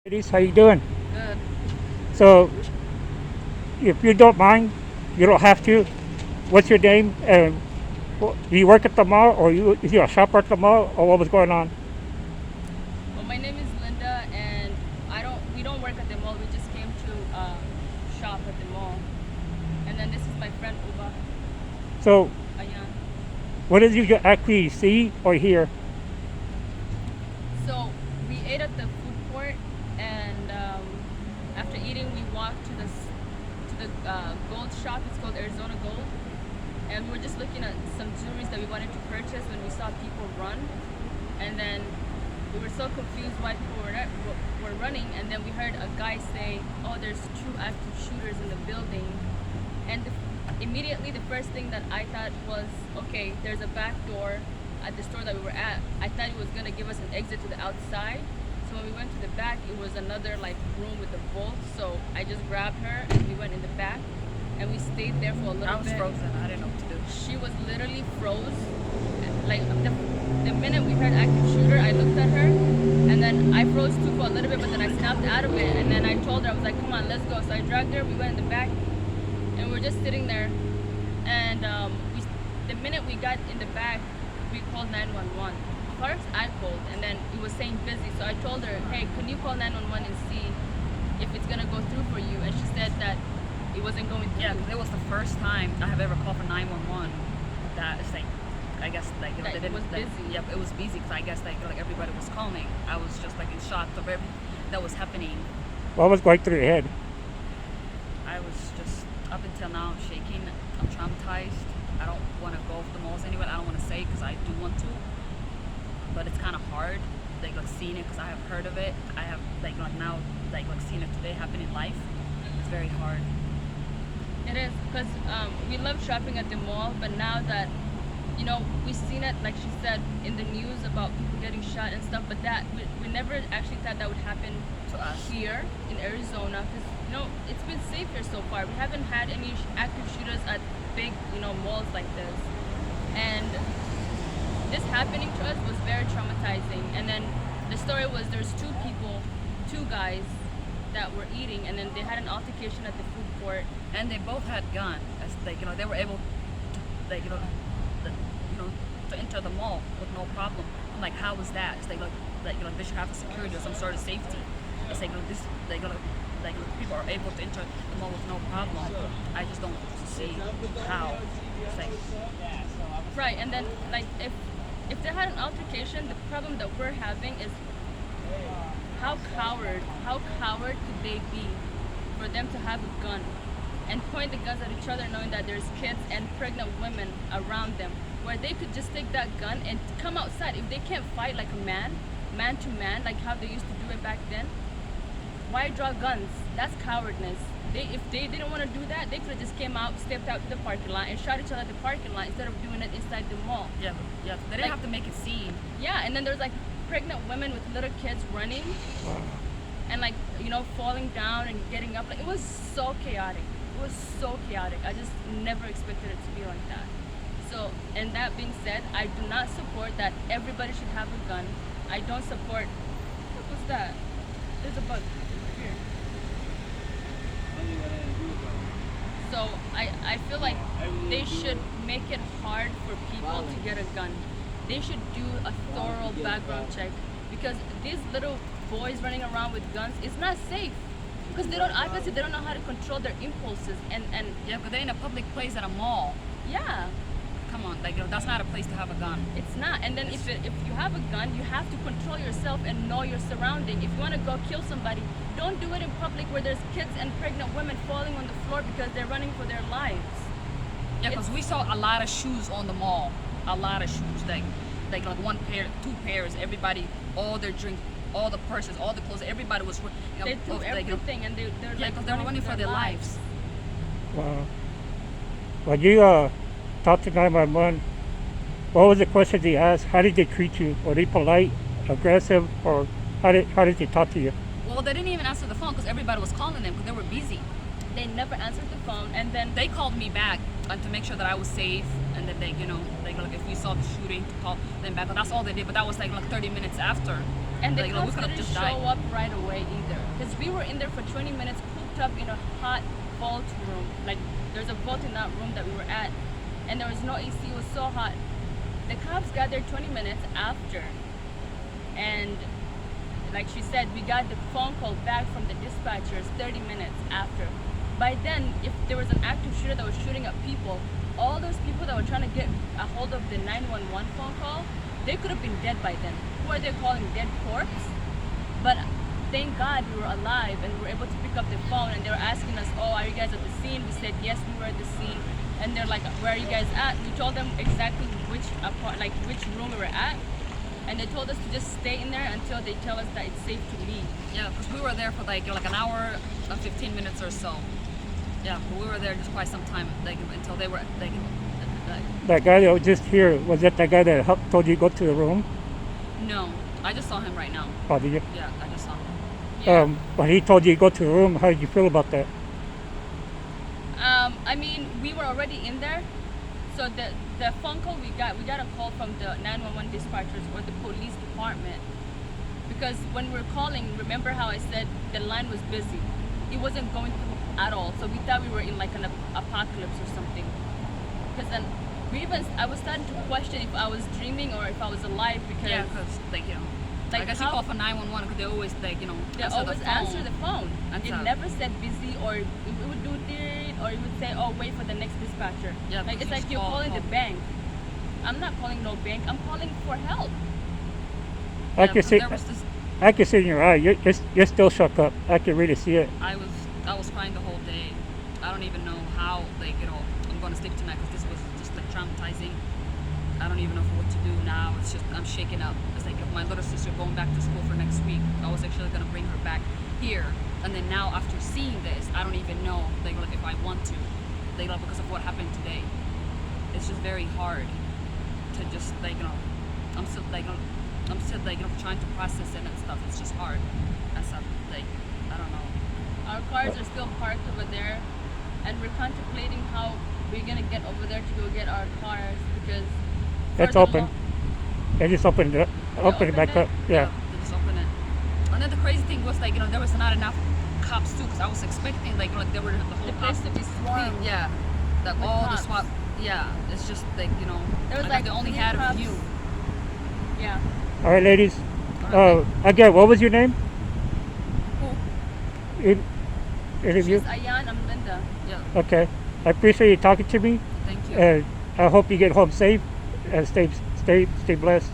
Ladies, how you doing? Good. So, if you don't mind, you don't have to. What's your name? And do you work at the mall, or you a shopper at the mall, or what was going on? Well, my name is Linda, and we don't work at the mall. We just came to shop at the mall. And then this is my friend Uba. So, Ayan. what did you actually see or hear? So we ate at the food court, and after eating, we walked to the gold shop. It's called Arizona Gold, and we were just looking at some jewelry that we wanted to purchase when we saw people run, and then we were so confused why people were running, and then we heard a guy say, "Oh, there's two active shooters in the building," and immediately the first thing that I thought was, okay, there's a back door at the store that we were at. I thought it was gonna give us an exit to the outside. So when we went to the back, it was another like room with a vault. So I just grabbed her and we went in the back, and we stayed there for a little I was bit. frozen. I didn't know what to do. She was literally froze. Like the minute we heard active shooter, I looked at her, and then I froze too for a little bit, but then I snapped out of it, and then I told her, I was like, come on, let's go. So I dragged her, we went in the back, and we were just sitting there, and the minute we got in the back, we called 911. First I called, and then it was saying busy, so I told her, hey, can you call 911 and see if it's gonna go through for you? And she said that it wasn't going through. Yeah, because it was the first time I have ever called for 911. That is like, I guess like That they it didn't. was Like, busy. yep, it was busy because I guess like everybody was calling. I was just like in shock of everything that was happening. What was going through your head? I was just up until now shaking. I'm traumatized. I don't want to go to the malls anyway. I don't want to say because I do want to, but it's kind of hard. Like seeing it because I have heard of it. I have like now like seeing it today happen in life. It's very hard. It is, because we love shopping at the mall, but now that, we've seen it, like she said, in the news about people getting shot and stuff, but that, we never actually thought that would happen To us. here in Arizona, because, it's been safe here so far. We haven't had any active shooters at big, malls like this. And this happening to us was very traumatizing. And then the story was there's two guys that were eating, and then they had an altercation at the food court. And they both had gun. As they were able to to enter the mall with no problem. I'm like, how was that? It's they should have a security or some sort of safety. It's like this people are able to enter the mall with no problem. I just don't see how. It's like Right, and then like if they had an altercation, the problem that we're having is how coward could they be for them to have a gun and point the guns at each other, knowing that there's kids and pregnant women around them, where they could just take that gun and come outside. If they can't fight like a man to man, like how they used to do it back then, why draw guns? That's cowardness. If they didn't want to do that, they could have just came out, stepped out to the parking lot, and shot each other at the parking lot instead of doing it inside the mall. yeah, yeah. They didn't Like- have to make it seem. Yeah, and then there's like pregnant women with little kids running, and like falling down and getting up. Like it was so chaotic. It was so chaotic. I just never expected it to be like that. So, and that being said, I do not support that everybody should have a gun. I don't support. What was that? There's a bug here. So I feel like they should make it hard for people to get a gun. They should do a thorough background check, because these little boys running around with guns, it's not safe. Because they don't, obviously they don't know how to control their impulses, and Yeah, because they're in a public place at a mall. yeah, Come on, that's not a place to have a gun. it's not. And then if you have a gun, you have to control yourself and know your surrounding. If you want to go kill somebody, don't do it in public where there's kids and pregnant women falling on the floor because they're running for their lives. Yeah, because we saw a lot of shoes on the mall. A lot of shoes, like one pair, two pairs. Everybody, all their drinks, all the purses, all the clothes. Everybody was, They threw everything, and they're yeah, like because they were running for their lives. Wow. When you talked to 911, what was the question they asked? How did they treat you? Were they polite, aggressive, or how did they talk to you? Well, they didn't even answer the phone because everybody was calling them because they were busy. They never answered the phone, and then They called me back to make sure that I was safe, and then like if we saw the shooting, to call them back. That's all they did. But that was like 30 minutes after. and the we cops could have didn't just show died. up right away either. because we were in there for 20 minutes, cooped up in a hot vault room. Like there's a vault in that room that we were at, and there was no AC. It was so hot. The cops got there 20 minutes after, and like she said, we got the phone call back from the dispatchers 30 minutes after. By then, if there was an active shooter that was shooting at people, all those people that were trying to get a hold of the 911 phone call, they could have been dead by then. Who are they calling dead corpse? But thank God we were alive and we were able to pick up the phone, and they were asking us, oh, are you guys at the scene? We said, yes, we were at the scene. And they're like, where are you guys at? We told them exactly which room we were at, and they told us to just stay in there until they tell us that it's safe to leave. Yeah, because we were there for like an hour and 15 minutes or so. Yeah, but we were there just quite some time, like until they were like. That guy that was just here, was that guy that told you to go to the room? No, I just saw him right now. Oh, did you? Yeah, I just saw him. Yeah. When he told you to go to the room, how did you feel about that? I mean, we were already in there, so the phone call we got a call from the 911 dispatchers or the police department, because when we were calling, remember how I said the line was busy, it wasn't going through at all, so we thought we were in like an apocalypse or something. Because then I was starting to question if I was dreaming or if I was alive, because Yeah, because like like I guess you how- call for 911 because they always they answer always the phone. answer the phone. And It so- never said busy, or it would do it, or it would say, oh, wait for the next dispatcher. Yeah, like because it's you like just you're call calling the home. bank. I'm not calling no bank. I'm calling for help. I Yeah, can 'cause see, there was this, I can see in your eye. You're still shook up. I can really see it. I was crying the whole day. I don't even know how I'm gonna sleep tonight because this was just like traumatizing. I don't even know what to do now. It's just I'm shaking up. It's like my little sister going back to school for next week. I was actually gonna bring her back here, and then now after seeing this, I don't even know like if I want to, because of what happened today. It's just very hard to just I'm still trying to process it and stuff. It's just hard and stuff. I don't know. Our cars are still parked over there, and we're contemplating how we're gonna get over there to go get our cars, because for It's the open. lo- They just opened it. Open it back opened up. it? Yeah. They just open it. And then the crazy thing was there was not enough cops too, because I was expecting there were the whole the place cops. to be swarmed. Yeah, that with all the cops. SWAT. Yeah, it's just There was I like they only 3 had a cops. few. Yeah. All right, ladies. Alright. Again, what was your name? Who? Any of you? She's Ayan. I'm Linda. Yeah, Okay. I appreciate you talking to me, thank you. and I hope you get home safe and stay blessed.